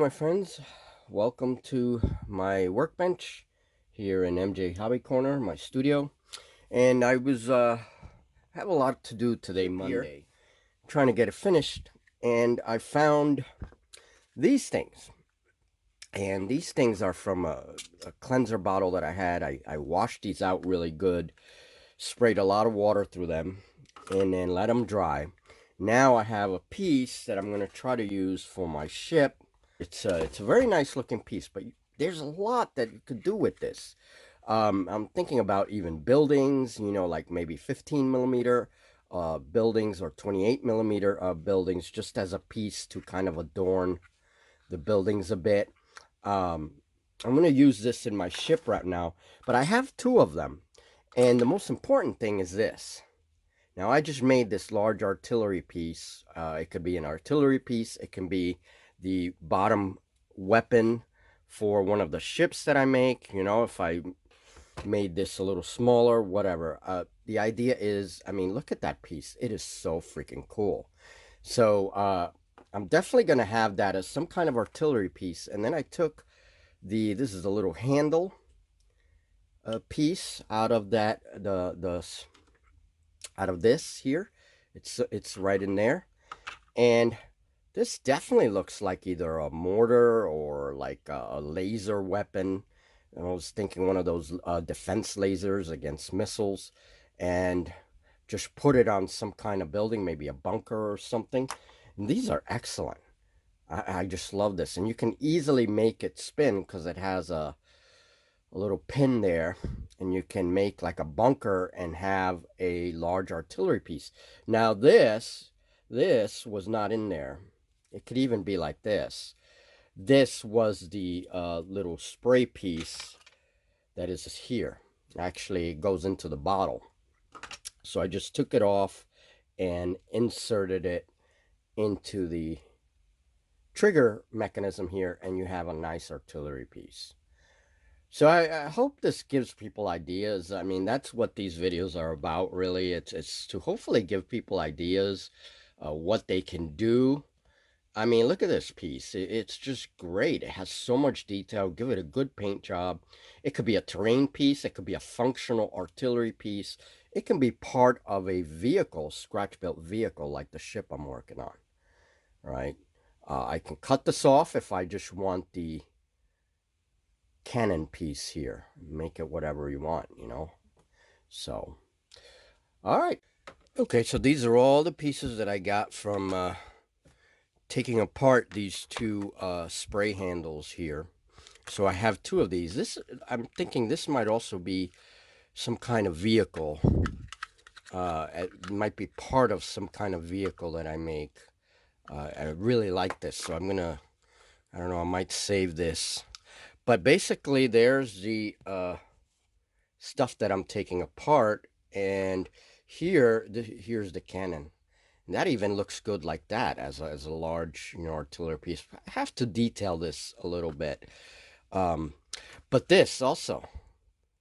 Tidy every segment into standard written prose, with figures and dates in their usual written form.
my friends. Welcome to my workbench here in MJ Hobby Corner, my studio. And I was have a lot to do today, Monday, trying to get it finished. And I found these things. And these things are from a cleanser bottle that I had. I washed these out really good, sprayed a lot of water through them, and then let them dry. Now I have a piece that I'm going to try to use for my ship. It's a very nice looking piece, but there's a lot that you could do with this. I'm thinking about even buildings, like maybe 15 millimeter buildings or 28 millimeter buildings, just as a piece to kind of adorn the buildings a bit. Um, I'm going to use this in my ship right now, but I have two of them. And the most important thing is this. Now, I just made this large artillery piece. It could be an artillery piece. It can be the bottom weapon for one of the ships that I make. If I made this a little smaller, whatever. The idea is, look at that piece. It is so freaking cool. So I'm definitely going to have that as some kind of artillery piece. And then I took this is a little handle piece out of out of this here. It's right in there. And this definitely looks like either a mortar or like a laser weapon. And I was thinking one of those defense lasers against missiles, and just put it on some kind of building, maybe a bunker or something. And these are excellent. I just love this. And you can easily make it spin because it has a little pin there, and you can make like a bunker and have a large artillery piece. Now this was not in there. It could even be like this. This was the little spray piece that is here. Actually, it goes into the bottle. So I just took it off and inserted it into the trigger mechanism here, and you have a nice artillery piece. So I hope this gives people ideas. That's what these videos are about, really. It's to hopefully give people ideas, what they can do. Look at this piece. It's just great. It has so much detail. Give it a good paint job. It could be a terrain piece. It could be a functional artillery piece. It can be part of a vehicle, scratch-built vehicle, like the ship I'm working on, right? I can cut this off if I just want the cannon piece here. Make it whatever you want, So, all right. Okay, so these are all the pieces that I got from taking apart these two spray handles here. So I have two of these. I'm thinking this might also be some kind of vehicle. It might be part of some kind of vehicle that I make. I really like this, so I'm gonna, I don't know, I might save this. But basically, there's the stuff that I'm taking apart, and here's the cannon. And that even looks good like that as a large, artillery piece. I have to detail this a little bit. But this also,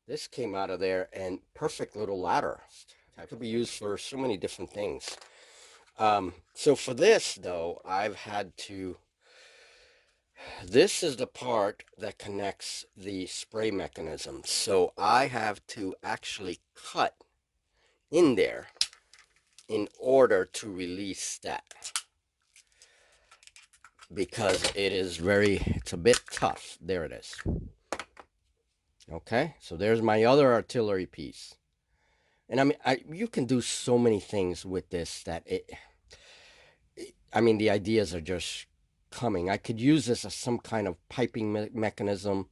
this came out of there, and perfect little ladder. That could be used for so many different things. So for this, though, I've had to, this is the part that connects the spray mechanism. So I have to actually cut in there in order to release that, because it's a bit tough. There it is. Okay, so there's my other artillery piece. And you can do so many things with this that the ideas are just coming. I could use this as some kind of piping mechanism.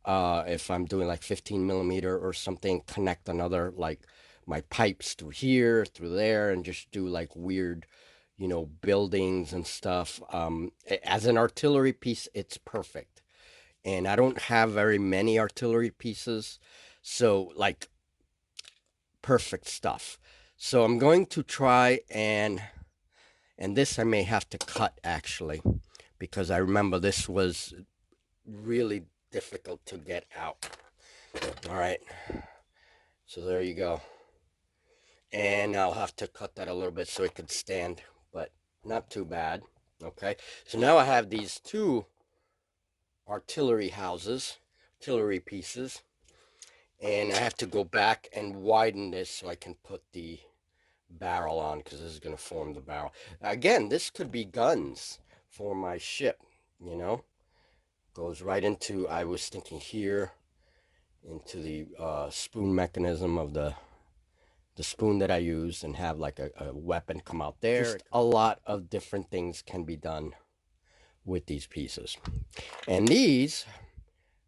If I'm doing like 15 millimeter or something, connect another, like my pipes through here, through there, and just do like weird, buildings and stuff. As an artillery piece, it's perfect. And I don't have very many artillery pieces, so like perfect stuff. So I'm going to try and this I may have to cut actually, because I remember this was really difficult to get out. All right, so there you go. And I'll have to cut that a little bit so it could stand, but not too bad. Okay, so now I have these two artillery houses, artillery pieces. And I have to go back and widen this so I can put the barrel on, because this is going to form the barrel. Again, this could be guns for my ship, you know. Goes right into, I was thinking here, into the spoon mechanism of the spoon that I use, and have like a weapon come out there. Just a lot of different things can be done with these pieces. And these,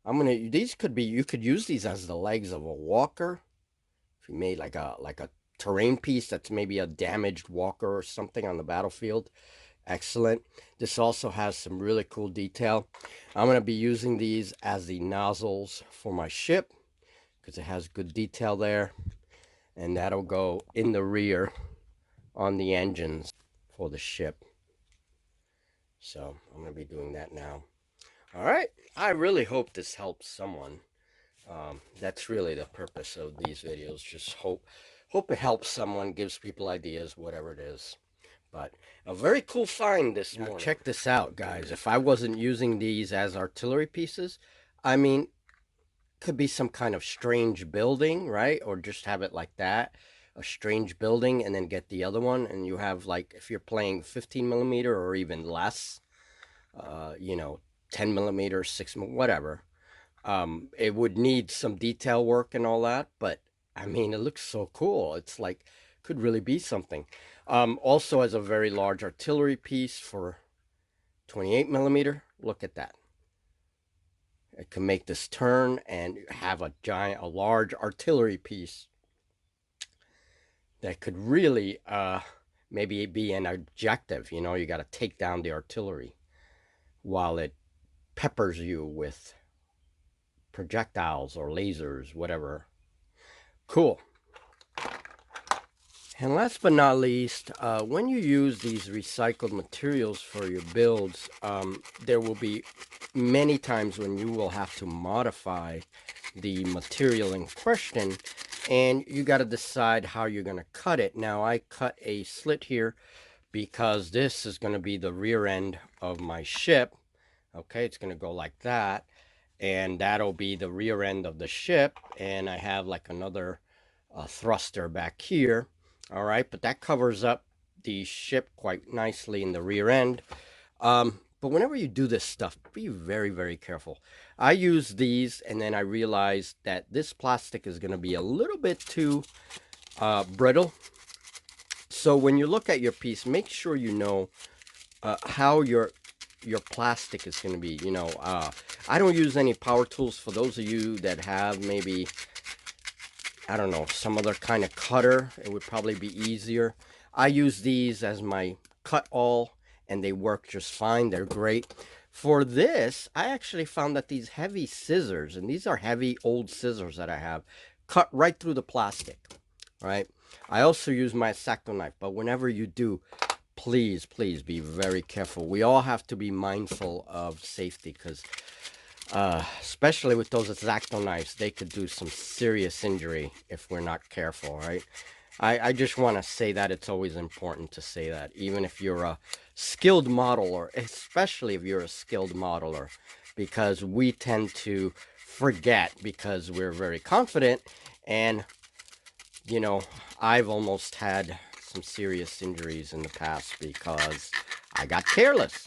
these could be, you could use these as the legs of a walker. If you made like a terrain piece that's maybe a damaged walker or something on the battlefield, excellent. This also has some really cool detail. I'm going to be using these as the nozzles for my ship, because it has good detail there, and that'll go in the rear on the engines for the ship. So I'm going to be doing that now. All right, I really hope this helps someone. That's really the purpose of these videos. Just hope it helps someone, gives people ideas, whatever it is. But a very cool find this morning. Check this out, guys. If I wasn't using these as artillery pieces, I mean, could be some kind of strange building, right? Or just have it like that, a strange building, and then get the other one, and you have, like, if you're playing 15 millimeter or even less, you know, 10 millimeter, 6, whatever. It would need some detail work and all that, but I mean, it looks so cool. It's like, could really be something. Also has a very large artillery piece for 28 millimeter. Look at that. It can make this turn and have a large artillery piece that could really maybe be an objective. You know, you got to take down the artillery while it peppers you with projectiles or lasers, whatever. Cool. And last but not least, when you use these recycled materials for your builds, there will be many times when you will have to modify the material in question, and you got to decide how you're going to cut it. Now, I cut a slit here because this is going to be the rear end of my ship. Okay, it's going to go like that, and that'll be the rear end of the ship, and I have like another thruster back here. All right, but that covers up the ship quite nicely in the rear end. But whenever you do this stuff, be very, very careful. I use these, and then I realized that this plastic is going to be a little bit too brittle. So when you look at your piece, make sure you know how your plastic is going to be. You know, I don't use any power tools. For those of you that have maybe, I don't know, some other kind of cutter, it would probably be easier. I use these as my cut all, and they work just fine. They're great. For this, I actually found that these heavy scissors, and these are heavy old scissors that I have, cut right through the plastic, right? I also use my X-Acto knife, but whenever you do, please, please be very careful. We all have to be mindful of safety, because especially with those X-Acto knives, they could do some serious injury if we're not careful, right? I just want to say that it's always important to say that, even if you're a skilled modeler, especially if you're a skilled modeler, because we tend to forget because we're very confident. And, you know, I've almost had some serious injuries in the past because I got careless.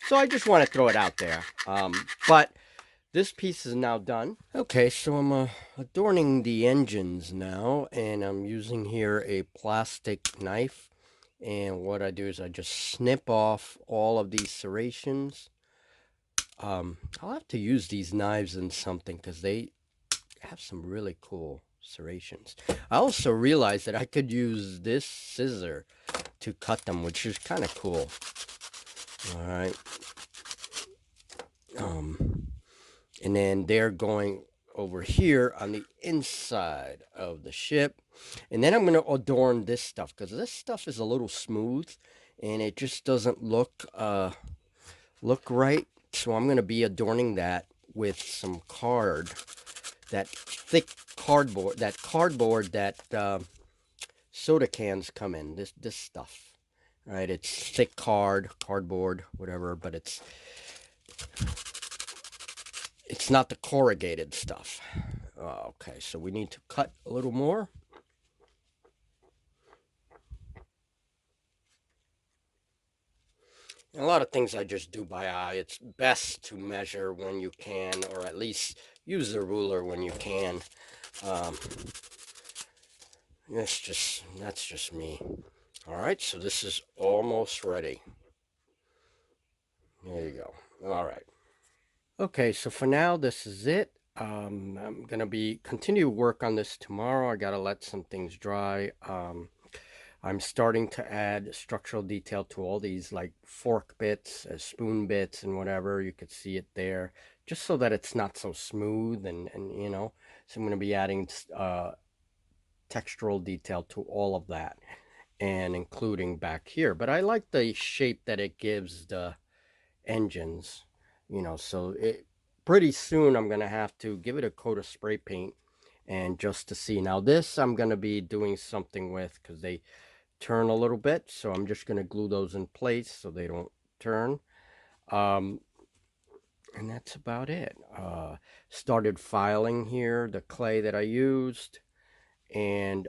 So I just want to throw it out there. But this piece is now done. Okay, so I'm adorning the engines now, and I'm using here a plastic knife. And what I do is I just snip off all of these serrations. I'll have to use these knives in something because they have some really cool serrations. I also realized that I could use this scissor to cut them, which is kind of cool. All right. And then they're going over here on the inside of the ship. And then I'm going to adorn this stuff, because this stuff is a little smooth and it just doesn't look right. So I'm going to be adorning that with some card, that thick cardboard, that soda cans come in, this stuff. Right, it's thick cardboard, whatever, but it's It's not the corrugated stuff. Okay, so we need to cut a little more. And a lot of things I just do by eye. It's best to measure when you can, or at least use the ruler when you can. Um, that's just me. All right, so this is almost ready. There you go. All right. Okay, so for now, this is it. I'm gonna be continue work on this tomorrow. I gotta let some things dry. I'm starting to add structural detail to all these like fork bits, spoon bits, and whatever. You could see it there, just so that it's not so smooth and you know. So I'm gonna be adding textural detail to all of that, and including back here. But I like the shape that it gives the engines, you know, so it pretty soon I'm gonna have to give it a coat of spray paint and just to see. Now this I'm gonna be doing something with because they turn a little bit, so I'm just gonna glue those in place so they don't turn. um and that's about it. Started filing here the clay that I used, and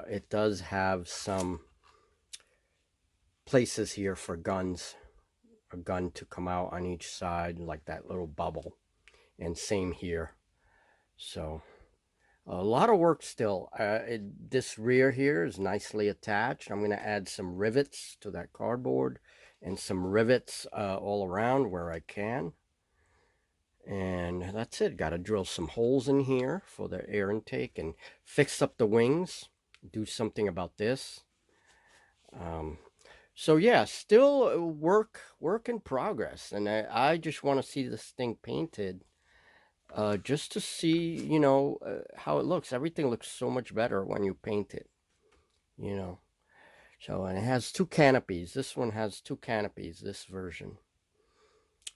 it does have some places here for guns, a gun to come out on each side like that little bubble, and same here. So a lot of work still. This rear here is nicely attached. I'm going to add some rivets to that cardboard and some rivets all around where I can. And that's it. Got to drill some holes in here for the air intake and fix up the wings. Do something about this. Um, so yeah, still work in progress. And I just want to see this thing painted, just to see, you know, how it looks. Everything looks so much better when you paint it, you know. So, and it has two canopies. This one has two canopies, this version.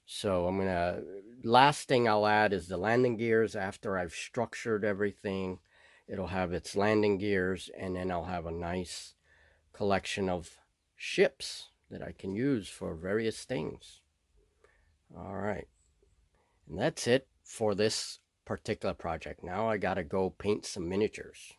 So I'm gonna, last thing I'll add is the landing gears after I've structured everything. It'll have its landing gears, and then I'll have a nice collection of ships that I can use for various things. All right. And that's it for this particular project. Now I gotta go paint some miniatures.